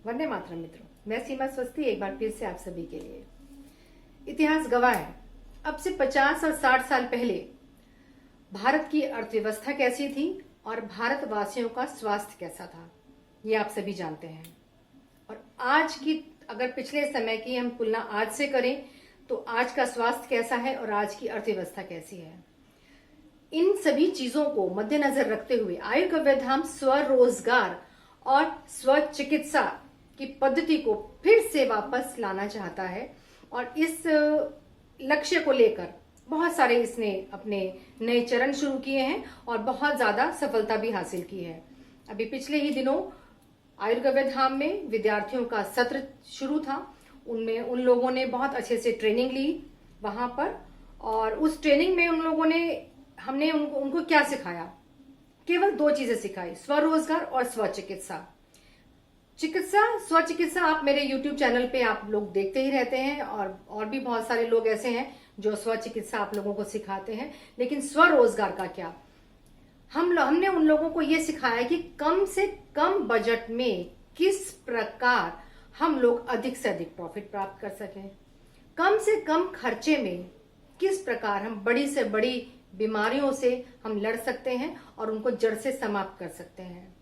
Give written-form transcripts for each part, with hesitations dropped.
वंदे मातरम मित्रों, मैं सीमा स्वस्ति एक बार फिर से आप सभी के लिए। इतिहास गवाह है, अब से 50 और 60 साल पहले भारत की अर्थव्यवस्था कैसी थी और भारतवासियों का स्वास्थ्य कैसा था, ये आप सभी जानते हैं। और आज की अगर पिछले समय की हम तुलना आज से करें तो आज का स्वास्थ्य कैसा है और आज की अर्थव्यवस्था कैसी है, इन सभी चीजों को मद्देनजर रखते हुए आयुर्वेदाम स्वरोजगार और स्वचिकित्सा की पद्धति को फिर से वापस लाना चाहता है। और इस लक्ष्य को लेकर बहुत सारे इसने अपने नए चरण शुरू किए हैं और बहुत ज्यादा सफलता भी हासिल की है। अभी पिछले ही दिनों आयुर्वेदाम में विद्यार्थियों का सत्र शुरू था। उनमें उन लोगों ने बहुत अच्छे से ट्रेनिंग ली वहां पर, और उस ट्रेनिंग में उन लोगों ने हमने उनको क्या सिखाया, केवल 2 चीजें सिखाई, स्वरोजगार और स्वचिकित्सा। स्वचिकित्सा आप मेरे YouTube चैनल पे आप लोग देखते ही रहते हैं, और भी बहुत सारे लोग ऐसे हैं जो स्वचिकित्सा आप लोगों को सिखाते हैं। लेकिन स्वरोजगार का क्या, हमने उन लोगों को ये सिखाया कि कम से कम बजट में किस प्रकार हम लोग अधिक से अधिक प्रॉफिट प्राप्त कर सकें, कम से कम खर्चे में किस प्रकार हम बड़ी से बड़ी बीमारियों से हम लड़ सकते हैं और उनको जड़ से समाप्त कर सकते हैं,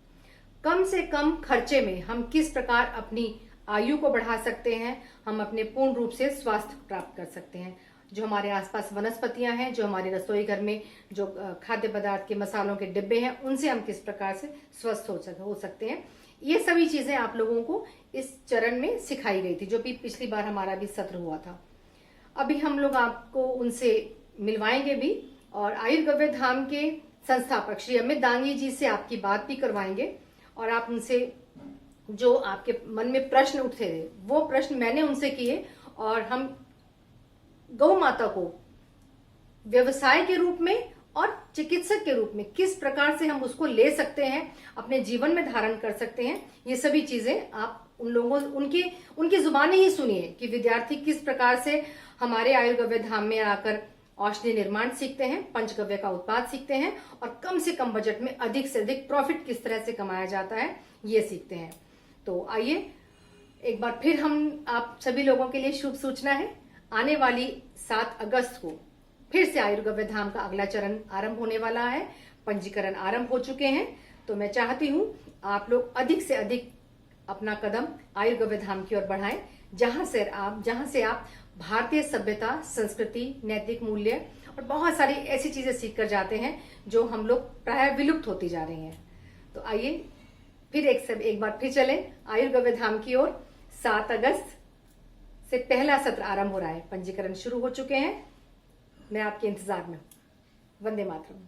कम से कम खर्चे में हम किस प्रकार अपनी आयु को बढ़ा सकते हैं, हम अपने पूर्ण रूप से स्वास्थ्य प्राप्त कर सकते हैं। जो हमारे आसपास वनस्पतियां हैं, जो हमारे रसोई घर में जो खाद्य पदार्थ के मसालों के डिब्बे हैं, उनसे हम किस प्रकार से स्वस्थ हो सकते हैं, ये सभी चीजें आप लोगों को इस चरण में सिखाई गई थी, जो भी पिछली बार हमारा भी सत्र हुआ था। अभी हम लोग आपको उनसे मिलवाएंगे भी, और आयुर्वेदाम के संस्थापक श्री अमित दांगी जी से आपकी बात भी करवाएंगे, और आप उनसे जो आपके मन में प्रश्न उठते थे वो प्रश्न मैंने उनसे किए, और हम गौ माता को व्यवसाय के रूप में और चिकित्सक के रूप में किस प्रकार से हम उसको ले सकते हैं, अपने जीवन में धारण कर सकते हैं, ये सभी चीजें आप उन लोगों उनकी जुबानी ही सुनिए कि विद्यार्थी किस प्रकार से हमारे आयुर्वेदाम में आकर औषधि निर्माण सीखते हैं, पंचगव्य का उत्पाद सीखते हैं, और कम से कम बजट में अधिक से अधिक प्रॉफिट किस तरह से कमाया जाता है ये सीखते हैं। तो आइए एक बार फिर हम आप सभी लोगों के लिए शुभ सूचना है, आने वाली 7 अगस्त को फिर से आयुर्वेदाम का अगला चरण आरंभ होने वाला है। पंजीकरण आरंभ हो चुके हैं। तो मैं चाहती हूँ आप लोग अधिक से अधिक अपना कदम आयुर्वेदाम की ओर बढ़ाएं, जहां से आप भारतीय सभ्यता, संस्कृति, नैतिक मूल्य और बहुत सारी ऐसी चीजें सीख कर जाते हैं जो हम लोग प्राय विलुप्त होती जा रही हैं। तो आइए फिर एक बार फिर चलें आयुर्वेदाम की ओर। 7 अगस्त से पहला सत्र आरंभ हो रहा है, पंजीकरण शुरू हो चुके हैं। मैं आपके इंतजार में हूं। वंदे मातरम।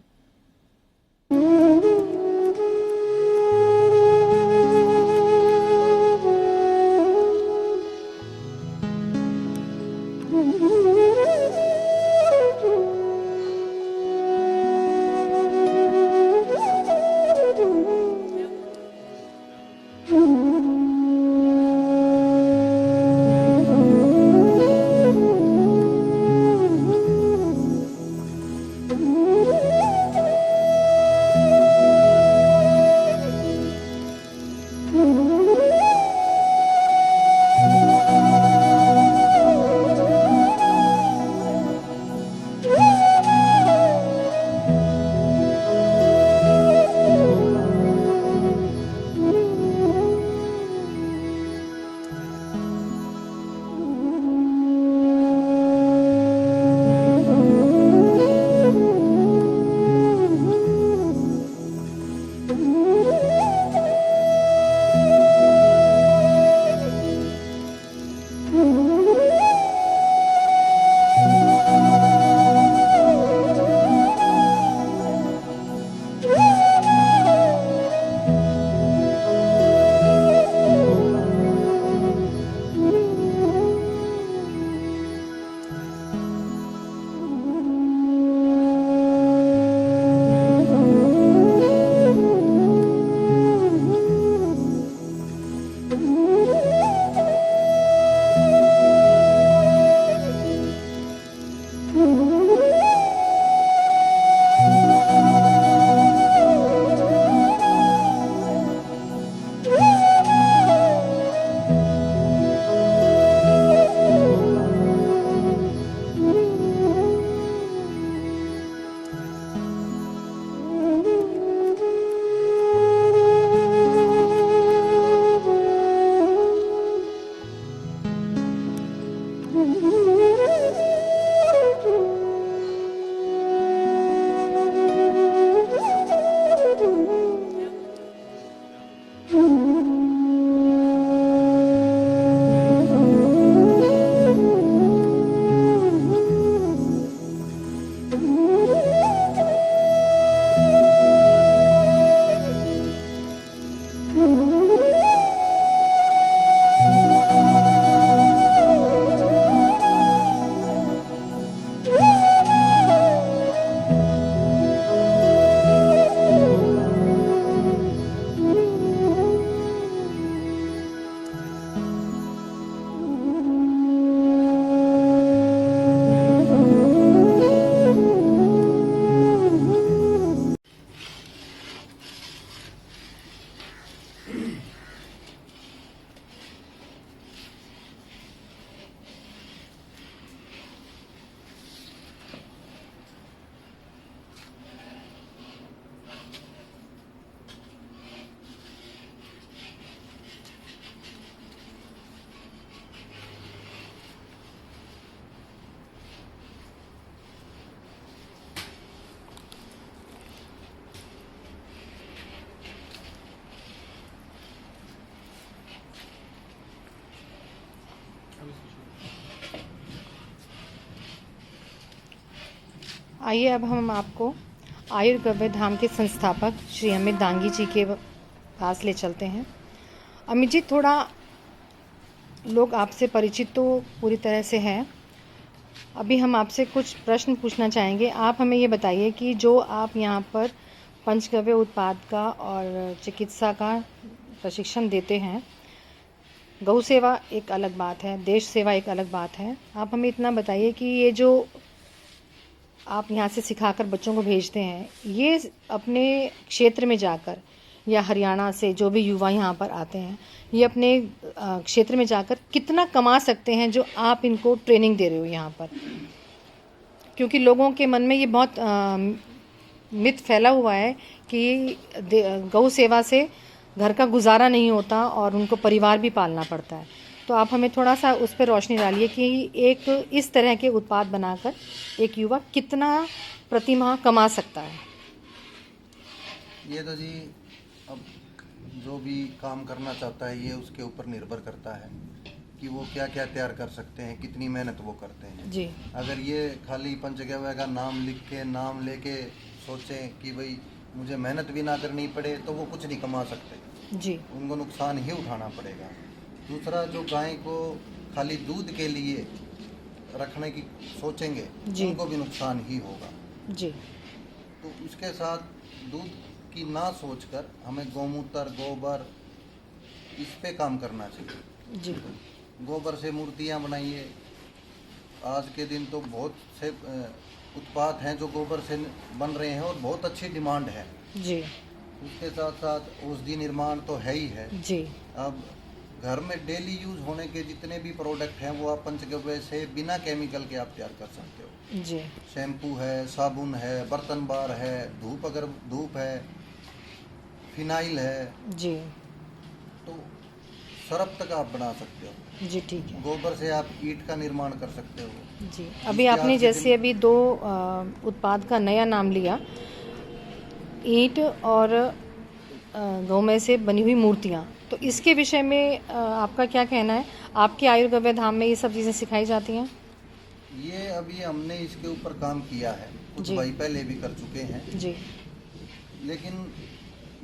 आइए अब हम आपको आयुर्गव्य धाम के संस्थापक श्री अमित दांगी जी के पास ले चलते हैं। अमित जी, थोड़ा लोग आपसे परिचित तो पूरी तरह से हैं, अभी हम आपसे कुछ प्रश्न पूछना चाहेंगे। आप हमें ये बताइए कि जो आप यहाँ पर पंचगव्य उत्पाद का और चिकित्सा का प्रशिक्षण देते हैं, गौ सेवा एक अलग बात है, देश सेवा एक अलग बात है। आप हमें इतना बताइए कि ये जो आप यहाँ से सिखाकर बच्चों को भेजते हैं, ये अपने क्षेत्र में जाकर या हरियाणा से जो भी युवा यहाँ पर आते हैं, ये अपने क्षेत्र में जाकर कितना कमा सकते हैं जो आप इनको ट्रेनिंग दे रहे हो यहाँ पर? क्योंकि लोगों के मन में ये बहुत मिथ फैला हुआ है कि गौ सेवा से घर का गुजारा नहीं होता और उनको परिवार भी पालना पड़ता है। तो आप हमें थोड़ा सा उस पर रोशनी डालिए कि एक इस तरह के उत्पाद बनाकर एक युवा कितना प्रति माह कमा सकता है। ये तो जी अब जो भी काम करना चाहता है ये उसके ऊपर निर्भर करता है कि वो क्या क्या तैयार कर सकते हैं, कितनी मेहनत वो करते हैं जी। अगर ये खाली पंचगव्य का नाम लिख के नाम लेके सोचें कि भाई मुझे मेहनत भी ना करनी पड़े तो वो कुछ नहीं कमा सकते जी। उनको नुकसान ही उठाना पड़ेगा। दूसरा, जो गाय को खाली दूध के लिए रखने की सोचेंगे उनको भी नुकसान ही होगा जी। तो उसके साथ दूध की ना सोचकर हमें गौमूत्र, गोबर, इस पे काम करना चाहिए जी। गोबर से मूर्तियाँ बनाइए। आज के दिन तो बहुत से उत्पाद हैं जो गोबर से बन रहे हैं और बहुत अच्छी डिमांड है जी। उसके साथ साथ औषधि निर्माण तो है ही है जी। अब घर में डेली यूज होने के जितने भी प्रोडक्ट हैं वो आप पंचगव्य से बिना केमिकल के आप तैयार कर सकते हो जी। शैम्पू है, साबुन है, बर्तन बार है, धूप अगर धूप है, फिनाइल है जी। तो सरफ तक आप बना सकते हो जी। ठीक है। गोबर से आप ईंट का निर्माण कर सकते हो जी। अभी आपने जैसे अभी दो उत्पाद का नया नाम लिया, ईंट और गौमय से बनी हुई मूर्तियाँ, तो इसके विषय में आपका क्या कहना है? आपके आयुर्गव्य धाम में ये सब चीज़ें सिखाई जाती हैं? ये अभी हमने इसके ऊपर काम किया है, कुछ जी। भाई पहले भी कर चुके हैं जी। लेकिन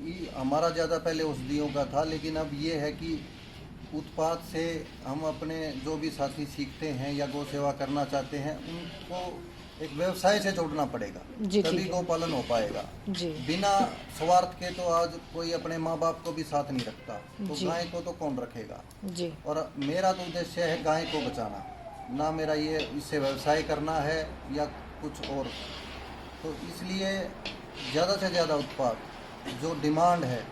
ये हमारा ज़्यादा पहले औषधियों का था, लेकिन अब ये है कि उत्पाद से हम अपने जो भी साथी सीखते हैं या गौ सेवा करना चाहते हैं उनको एक व्यवसाय से जोड़ना पड़ेगा, तभी गौ पालन हो पाएगा जी। बिना स्वार्थ के तो आज कोई अपने माँ बाप को भी साथ नहीं रखता तो गाय को तो कौन रखेगा जी। और मेरा तो उद्देश्य है गाय को बचाना, ना मेरा ये इससे व्यवसाय करना है या कुछ और। तो इसलिए ज़्यादा से ज़्यादा उत्पाद जो डिमांड है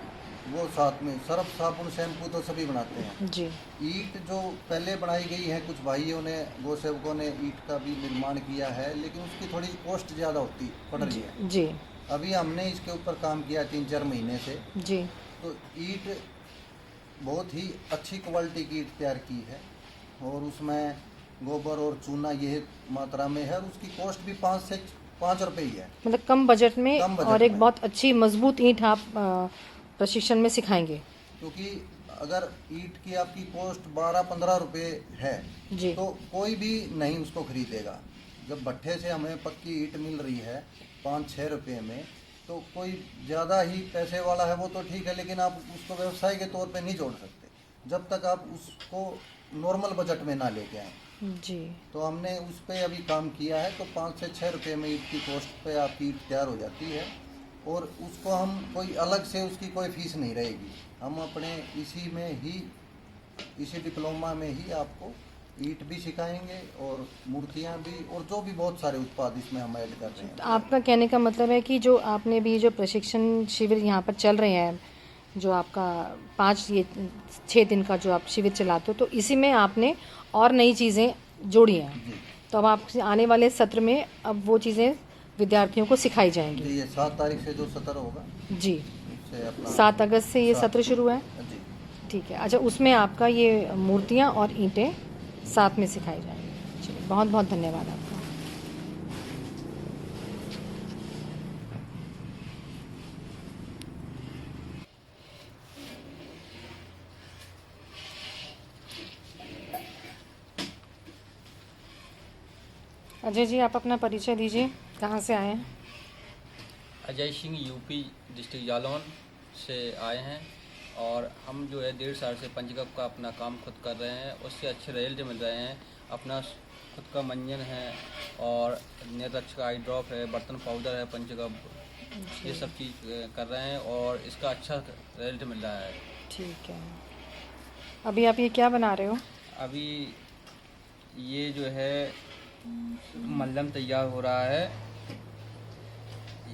वो साथ में सर्फ, साबुन, शैम्पू तो सभी बनाते हैं जी। ईंट जो पहले बनाई गई है, कुछ भाइयों ने, गौ सेवकों ने ईंट का भी निर्माण किया है लेकिन उसकी थोड़ी कॉस्ट ज़्यादा होती पड़ रही है जी। अभी हमने इसके ऊपर काम किया 3-4 महीने से जी। तो ईंट बहुत ही अच्छी क्वालिटी की ईंट तैयार की है और उसमें गोबर और चूना ये मात्रा में है और उसकी कॉस्ट भी 5 रुपये ही है, मतलब कम बजट में और एक में। बहुत अच्छी मजबूत ईंट आप प्रशिक्षण में सिखाएंगे। क्योंकि अगर ईंट की आपकी कॉस्ट 12-15 रुपये है जी। तो कोई भी नहीं उसको खरीदेगा। जब भट्ठे से हमें पक्की ईंट मिल रही है 5-6 रुपये में तो कोई ज़्यादा ही पैसे वाला है वो तो ठीक है, लेकिन आप उसको व्यवसाय के तौर पे नहीं जोड़ सकते जब तक आप उसको नॉर्मल बजट में ना लेके आए जी। तो हमने उस पर अभी काम किया है तो 5 से 6 रुपये में ईंट की कॉस्ट पे आपकी ईंट तैयार हो जाती है और उसको हम कोई अलग से उसकी कोई फीस नहीं रहेगी, हम अपने इसी में ही, इसी डिप्लोमा में ही आपको ईंट भी सिखाएंगे और मूर्तियाँ भी और जो भी बहुत सारे उत्पाद इसमें हम ऐड कर रहे हैं। तो आपका कहने का मतलब है कि जो आपने भी जो प्रशिक्षण शिविर यहाँ पर चल रहे हैं, जो आपका 6 दिन का जो आप शिविर चलाते हो, तो इसी में आपने और नई चीज़ें जोड़ी हैं। तो अब आप आने वाले सत्र में अब वो चीज़ें विद्यार्थियों को सिखाई जाएंगी। ये 7 तारीख से जो सत्र होगा जी, उससे अपना 7 अगस्त से ये सत्र शुरू है। जी ठीक है। अच्छा, उसमें आपका ये मूर्तियाँ और ईंटें साथ में सिखाई जाएंगी। चलिए, बहुत बहुत धन्यवाद आपका। अजय जी, आप अपना परिचय दीजिए। कहाँ से आए हैं? अजय सिंह, यूपी डिस्ट्रिक्ट जालौन से आए हैं। और हम जो है 1.5 साल से पंचगव्य का अपना काम खुद कर रहे हैं, उससे अच्छे रिजल्ट मिल रहे हैं। अपना खुद का मंजन है और निर्रक्ष का आई ड्रॉप है, बर्तन पाउडर है, पंचगव्य, ये सब चीज़ कर रहे हैं और इसका अच्छा रिजल्ट मिल रहा है। ठीक है। अभी आप ये क्या बना रहे हो? अभी ये जो है मल्लम तैयार हो रहा है।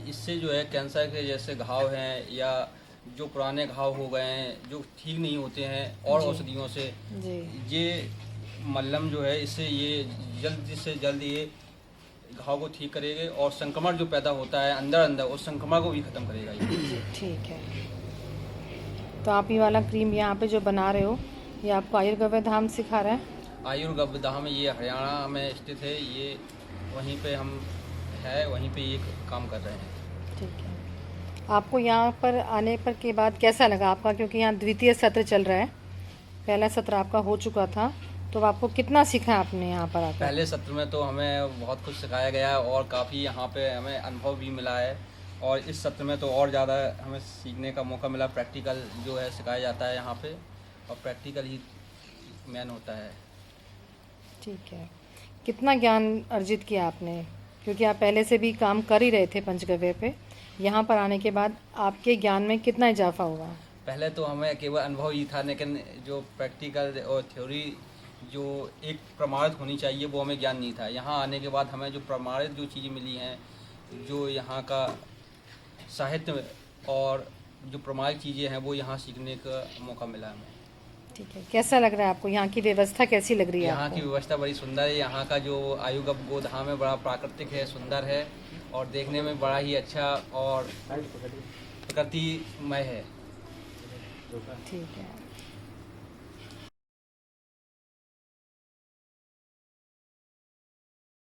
इससे जो है कैंसर के जैसे घाव हैं या जो पुराने घाव हो गए हैं जो ठीक नहीं होते हैं और जी। औषधियों से, जी। ये मल्लम जो है इससे ये जल्द से जल्द ये घाव को ठीक करेगा और संक्रमण जो पैदा होता है अंदर अंदर उस संक्रमण को भी ख़त्म करेगा ये। जी, ठीक है। तो आप ये वाला क्रीम यहाँ पे जो बना रहे हो, ये आपको आयुर्वेद धाम सिखा रहा है? आयुर्वेद धाम ये हरियाणा में स्थित है, ये वहीं पे हम है, वहीं पे ये काम कर रहे हैं। ठीक है। आपको यहाँ पर आने पर के बाद कैसा लगा आपका, क्योंकि यहाँ द्वितीय सत्र चल रहा है, पहला सत्र आपका हो चुका था, तो आपको कितना सीखा आपने यहाँ पर आकर? पहले सत्र में तो हमें बहुत कुछ सिखाया गया है और काफ़ी यहाँ पे हमें अनुभव भी मिला है और इस सत्र में तो और ज़्यादा हमें सीखने का मौका मिला। प्रैक्टिकल जो है सिखाया जाता है यहाँ पे और प्रैक्टिकल ही मेन होता है। ठीक है। कितना ज्ञान अर्जित किया आपने, क्योंकि आप पहले से भी काम कर ही रहे थे पंचगव्य पे, यहाँ पर आने के बाद आपके ज्ञान में कितना इजाफा हुआ? पहले तो हमें केवल अनुभव ही था, लेकिन जो प्रैक्टिकल और थ्योरी जो एक प्रमाणित होनी चाहिए वो हमें ज्ञान नहीं था। यहाँ आने के बाद हमें जो प्रमाणित जो चीज़ें मिली हैं, जो यहाँ का साहित्य और जो प्रमाणित चीज़ें हैं वो यहाँ सीखने का मौका मिला हमें। ठीक है। कैसा लग रहा है आपको, यहाँ की व्यवस्था कैसी लग रही है यहाँ की आपको? व्यवस्था बड़ी सुंदर है। यहाँ का जो आयुर्वेद गोधाम है बड़ा प्राकृतिक है, सुंदर है और देखने में बड़ा ही अच्छा और प्रकृतिमय है। ठीक है।